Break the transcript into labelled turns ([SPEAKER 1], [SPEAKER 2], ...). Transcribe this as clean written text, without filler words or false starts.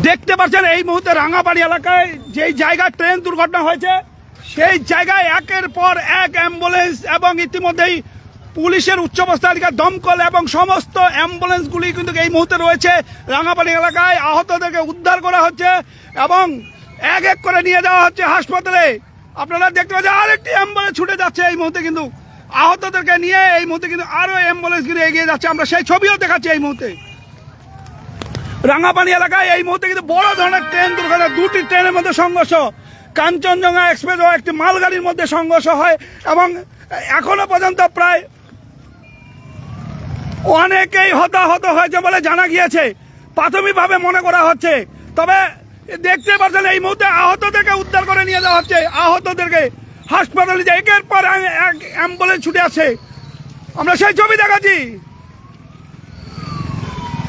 [SPEAKER 1] দেখতে পাচ্ছেন এই মুহূর্তে রাঙাবাড়ি এলাকায় যেই জায়গায় ট্রেন দুর্ঘটনা হয়েছে সেই জায়গায় একের পর এক অ্যাম্বুলেন্স এবং ইতিমধ্যেই পুলিশের উচ্চপদাধিকার দমকল এবং সমস্ত অ্যাম্বুলেন্সগুলি কিন্তু এই মুহূর্তে রয়েছে রাঙাবাড়ি এলাকায়। আহতদেরকে উদ্ধার করা হচ্ছে এবং এক এক করে নিয়ে যাওয়া হচ্ছে হাসপাতালে। আপনারা দেখতে পাচ্ছেন আরেকটি অ্যাম্বুলেন্স ছুটে যাচ্ছে এই মুহূর্তে, কিন্তু আহতদেরকে নিয়ে এই মুহূর্তে কিন্তু আরও অ্যাম্বুলেন্সগুলি এগিয়ে যাচ্ছে। আমরা সেই ছবিও দেখাচ্ছি এই মুহূর্তে। রাঙাপানি এলাকায় এই মুহূর্তে কিন্তু বড় ধরনের ট্রেন দুর্ঘটনা, দুটি ট্রেনের মধ্যে সংঘর্ষ, কাঞ্চনজঙ্ঘা এক্সপ্রেস ও একটি মালগাড়ির মধ্যে সংঘর্ষ হয় এবং এখনো পর্যন্ত প্রায় অনেকেই হতাহত হয়েছে বলে জানা গিয়েছে, প্রাথমিকভাবে মনে করা হচ্ছে। তবে দেখতে পাচ্ছেন এই মুহূর্তে আহতদেরকে উদ্ধার করে নিয়ে যাওয়া হচ্ছে, আহতদেরকে হাসপাতালে একের পর এক অ্যাম্বুলেন্স ছুটে আসে। আমরা সেই ছবি দেখাচ্ছি।